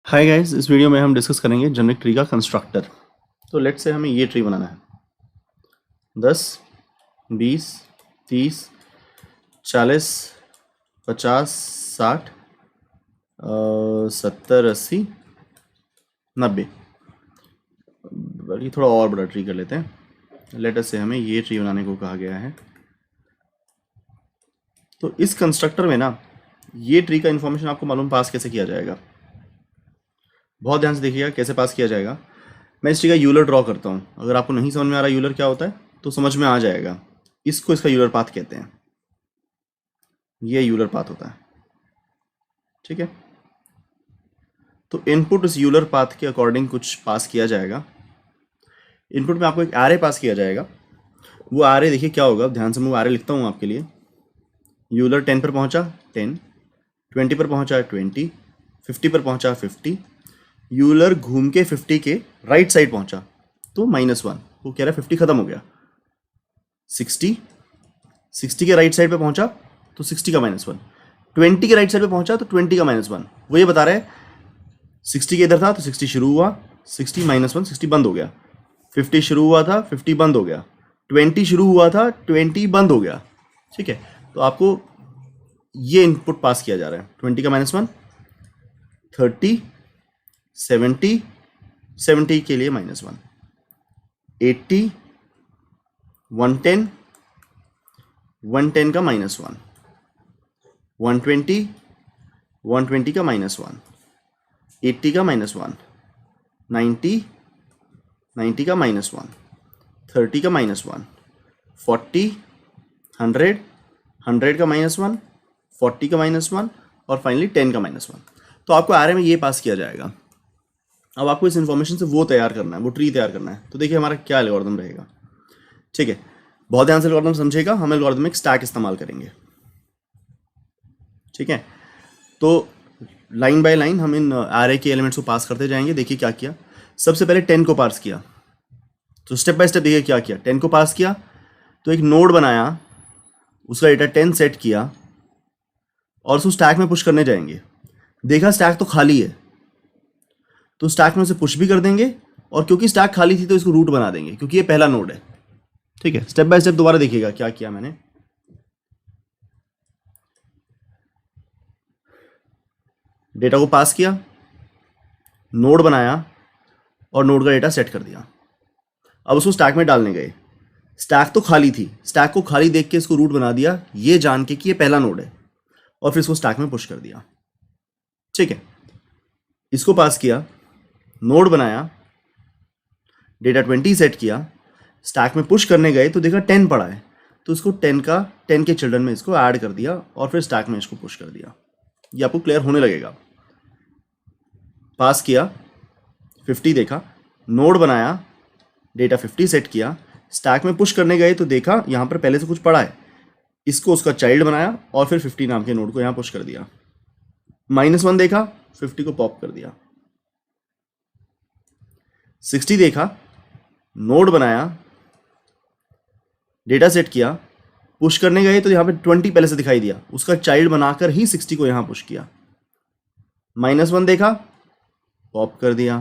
Hi guys, इस video में हम डिस्कस करेंगे जेनेरिक ट्री का कंस्ट्रक्टर। तो लेट्स से हमें ये ट्री बनाना है 10, 20, 30, 40, 50, 60, 70, 80, 90। बल्कि थोड़ा और बड़ा ट्री कर लेते हैं। लेट अस से हमें ये ट्री बनाने को कहा गया है। तो इस कंस्ट्रक्टर में ना ये ट्री का इन्फॉर्मेशन आपको मालूम पास कैसे किया जाएगा। बहुत ध्यान से देखिएगा कैसे पास किया जाएगा। मैं इस ट्री का यूलर ड्रॉ करता हूँ। अगर आपको नहीं समझ में आ रहा यूलर क्या होता है तो समझ में आ जाएगा। इसको इसका यूलर पाथ कहते हैं। ये यूलर पाथ होता है, ठीक है। तो इनपुट उस यूलर पाथ के अकॉर्डिंग कुछ पास किया जाएगा। इनपुट में आपको एक एरे पास किया जाएगा। वो एरे देखिए क्या होगा, ध्यान से मैं वो एरे लिखता हूँ आपके लिए। यूलर 10 पर पहुंचा 10, 20 पर पहुंचा 20, 50 पर पहुंचा 50। यूलर घूम के 50 के राइट साइड पहुंचा तो -1। वो कह रहा है 50 खत्म हो गया। 60, 60 के राइट साइड पे पहुंचा तो 60 का -1। 20 के राइट साइड पे पहुंचा तो 20 का -1। वो ये बता रहा है 60 के इधर था तो 60 शुरू हुआ, 60 -1, 60 बंद हो गया। 50 शुरू हुआ था, 50 बंद हो गया। 20 शुरू हुआ था, 20 बंद हो गया, ठीक है। तो आपको ये इनपुट पास किया जा रहा है 20 का -1, 30, 70, 70 के लिए -1, 80, 110, 110 का -1, 120, 120 का -1, 80 का -1, 90, 90 का -1, 30 का -1, 40, 100, 100 का -1, 40 का -1 और फाइनली 10 का -1। तो आपको आर में ये पास किया जाएगा। अब आपको इस इंफॉर्मेशन से वो तैयार करना है, वो ट्री तैयार करना है। तो देखिए हमारा क्या एल्गोरिथम रहेगा, ठीक है। बहुत ध्यान से एल्गोरिथम समझेगा। हम एल्गोरिथम में एक स्टैक इस्तेमाल करेंगे, ठीक है। तो लाइन बाय लाइन हम इन एरे के एलिमेंट्स को पास करते जाएंगे। देखिए क्या किया, सबसे पहले 10 को पास किया। तो स्टेप बाय स्टेप देखिए क्या किया। 10 को पास किया तो एक नोड बनाया, उसका डेटा 10 सेट किया और उसको स्टैक में पुश करने जाएंगे। देखा स्टैक तो खाली है तो स्टैक में उसे पुश भी कर देंगे, और क्योंकि स्टैक खाली थी तो इसको रूट बना देंगे क्योंकि ये पहला नोड है, ठीक है। स्टेप बाय स्टेप दोबारा देखिएगा क्या किया मैंने। डेटा को पास किया, नोड बनाया और नोड का डेटा सेट कर दिया। अब उसको स्टैक में डालने गए। स्टैक तो खाली थी, स्टैक को खाली देख के इसको रूट बना दिया ये जान के कि ये पहला नोड है, और फिर इसको स्टैक में पुश कर दिया, ठीक है। इसको पास किया, नोड बनाया, डेटा 20 सेट किया, स्टैक में पुश करने गए तो देखा 10 पड़ा है तो इसको 10 के चिल्ड्रन में इसको ऐड कर दिया और फिर स्टैक में इसको पुश कर दिया। ये आपको क्लियर होने लगेगा। पास किया, 50 देखा, नोड बनाया, डेटा 50 सेट किया, स्टैक में पुश करने गए तो देखा यहाँ पर पहले से कुछ पड़ा है, इसको उसका चाइल्ड बनाया और फिर 50 नाम के नोड को यहाँ पुश कर दिया। -1 देखा, 50 को पॉप कर दिया। 60 देखा, नोड बनाया, डेटा सेट किया, पुश करने गए तो यहाँ पे 20 पहले से दिखाई दिया, उसका चाइल्ड बनाकर ही 60 को यहाँ पुश किया। -1 देखा, पॉप कर दिया।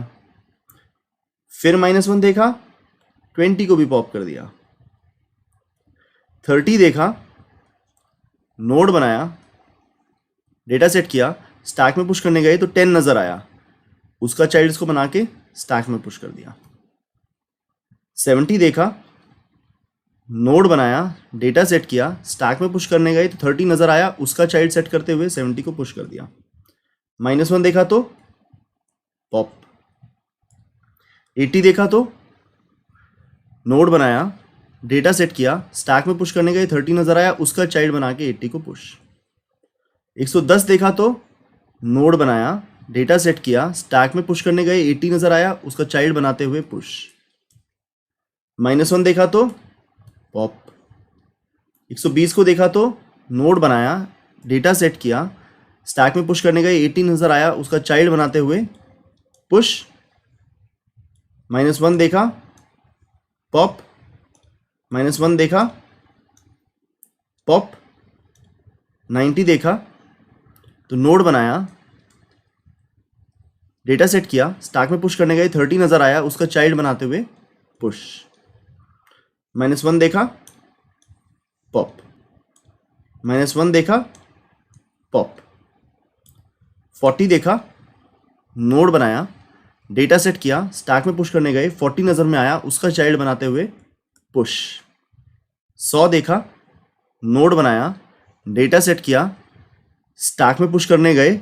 फिर -1 देखा, 20 को भी पॉप कर दिया। 30 देखा, नोड बनाया, डेटा सेट किया, स्टैक में पुश करने गए तो 10 नजर आया, उसका चाइल्ड इसको बना के स्टैक में पुश कर दिया। 70 देखा, नोड बनाया, डेटा सेट किया, स्टैक में पुश करने गए तो 30 नजर आया, उसका चाइल्ड सेट करते हुए 70 को पुश कर दिया। -1 देखा तो पॉप। 80 देखा तो नोड बनाया, डेटा सेट किया, स्टैक में पुश करने गए 30 नजर आया, उसका चाइल्ड बना के 80 को पुश। 110 देखा तो नोड बनाया, डेटा सेट किया, स्टैक में पुश करने गए 80 नजर आया, उसका चाइल्ड बनाते हुए पुश। -1 देखा तो पॉप। 120 को देखा तो नोड बनाया, डेटा सेट किया, स्टैक में पुश करने गए 80 नजर आया, उसका चाइल्ड बनाते हुए पुश। -1 देखा, पॉप। -1 देखा, पॉप। 90 देखा तो नोड बनाया, डेटा सेट किया, स्टैक में पुश करने गए, 30 नजर आया, उसका चाइल्ड बनाते हुए पुश। -1 देखा, पॉप। -1 देखा, पॉप। 40 देखा, नोड बनाया, डेटा सेट किया, स्टैक में पुश करने गए, 40 नजर में आया, उसका चाइल्ड बनाते हुए पुश। 100 देखा, नोड बनाया, डेटा सेट किया, स्टैक में पुश करने गए,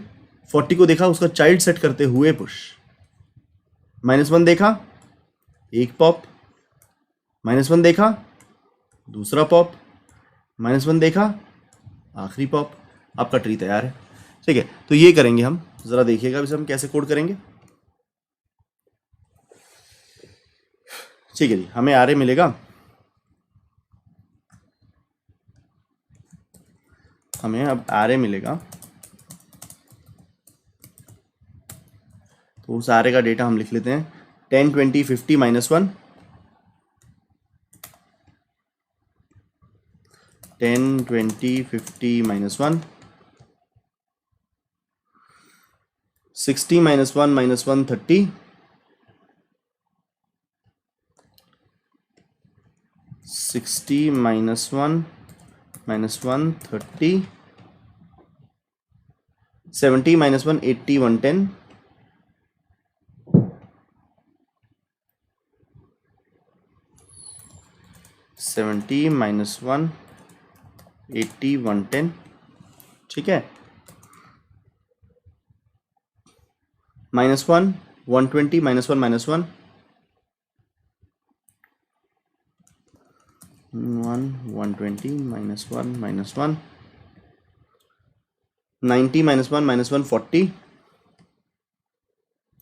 40 को देखा, उसका चाइल्ड सेट करते हुए पुश। -1 देखा, एक पॉप। -1 देखा, दूसरा पॉप। -1 देखा, आखिरी पॉप। आपका ट्री तैयार है। ठीक है, तो ये करेंगे हम, जरा देखिएगा इसे हम कैसे कोड करेंगे। ठीक है जी, हमें आरे मिलेगा, हमें अब आरे मिलेगा, तो उस आरे का डेटा हम लिख लेते हैं 10 20 50 -1, 10 20 50 -1, 60 -1 -1 30, 60 -1 -1 30, 70 -1 80 110, 70 -1 80 110। ठीक है, -1 120 -1 -1 120 -1 -1 90 -1 -1 40,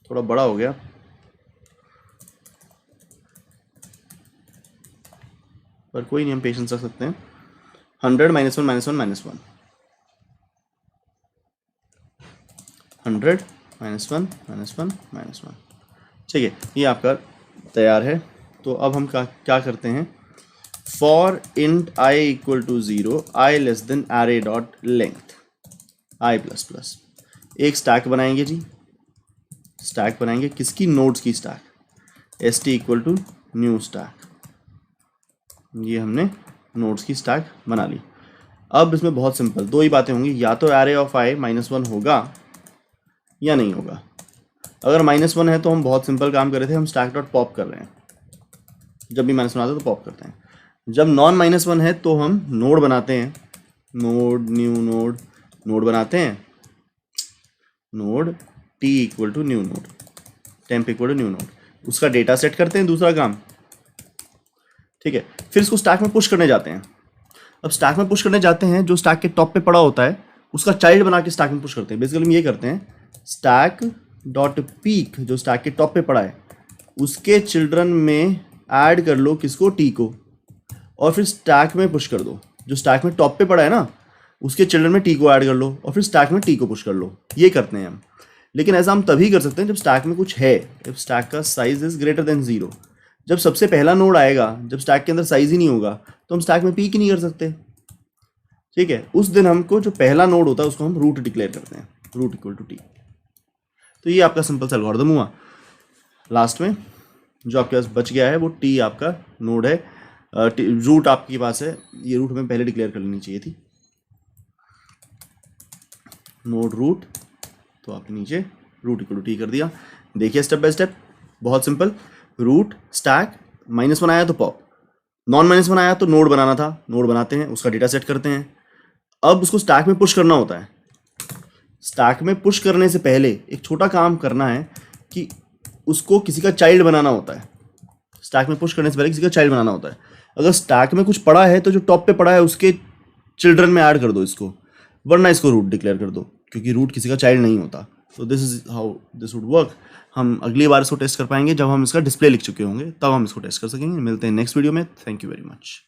थोड़ा बड़ा हो गया, पर कोई नहीं, हम पेशेंस रख सकते हैं। 100 -1 -1 -1 100 -1 -1 -1। ठीक है, ये आपका तैयार है। तो अब हम क्या करते हैं, for int i equal to 0 i less than array dot length i plus plus, एक स्टैक बनाएंगे जी। स्टैक बनाएंगे किसकी, नोड्स की stack, st equal to new stack. ये हमने नोड्स की स्टैक बना ली। अब इसमें बहुत सिंपल दो ही बातें होंगी, या तो array ऑफ i -1 होगा या नहीं होगा। अगर -1 है तो हम बहुत सिंपल काम कर रहे थे, हम स्टैक डॉट पॉप कर रहे हैं, जब भी -1 आता है तो पॉप करते हैं। जब नॉन -1 है तो हम नोड बनाते हैं, नोड न्यू नोड, नोड बनाते हैं, node t equal to new node, temp equal to new node, उसका डेटा सेट करते हैं, दूसरा काम। ठीक है, फिर इसको स्टैक में पुश करने जाते हैं। अब स्टैक में पुश करने जाते हैं, जो स्टैक के टॉप पे पड़ा होता है उसका चाइल्ड बना के स्टैक में पुश करते हैं। बेसिकली हम ये करते हैं, स्टैक डॉट पीक जो स्टैक के टॉप पे पड़ा है उसके चिल्ड्रन में ऐड कर लो किसको, टी को, और फिर स्टैक में पुश कर दो। जो स्टैक में टॉप पे पड़ा है ना उसके चिल्ड्रन में टी को ऐड कर लो और फिर स्टैक में टी को पुश कर लो। ये करते हैं हम। लेकिन ऐसा हम तभी कर सकते हैं जब स्टैक में कुछ है, जब स्टैक का साइज इज ग्रेटर देन 0। जब सबसे पहला नोड आएगा, जब स्टैक के अंदर साइज ही नहीं होगा, तो हम स्टैक में पीक ही नहीं कर सकते। ठीक है, उस दिन हमको जो पहला नोड होता है उसको हम रूट डिक्लेयर करते हैं, रूट इक्वल टू टी। तो ये आपका सिंपल सा एल्गोरिथम हुआ। लास्ट में जो आपके पास बच गया है वो टी आपका नोड है, रूट आपके पास है, ये रूट हमें पहले डिक्लेयर कर लेनी चाहिए थी, नोड रूट। तो आपने नीचे रूट इक्वल टू टी कर दिया। देखिए स्टेप बाय स्टेप, बहुत सिंपल। रूट स्टैक, -1 आया तो पॉप, नॉन -1 आया तो नोड बनाना था, नोड बनाते हैं, उसका डेटा सेट करते हैं। अब उसको स्टैक में पुश करना होता है। स्टैक में पुश करने से पहले एक छोटा काम करना है कि उसको किसी का चाइल्ड बनाना होता है। स्टैक में पुश करने से पहले किसी का चाइल्ड बनाना होता है। अगर स्टैक में कुछ पड़ा है तो जो टॉप पे पड़ा है उसके चिल्ड्रन में ऐड कर दो इसको, वरना इसको रूट डिक्लेयर कर दो, क्योंकि रूट किसी का चाइल्ड नहीं होता। तो this is how this would work. हम अगली बार इसको टेस्ट कर पाएंगे जब हम इसका डिस्प्ले लिख चुके होंगे, तब हम इसको टेस्ट कर सकेंगे। मिलते हैं नेक्स्ट वीडियो में। Thank you very much.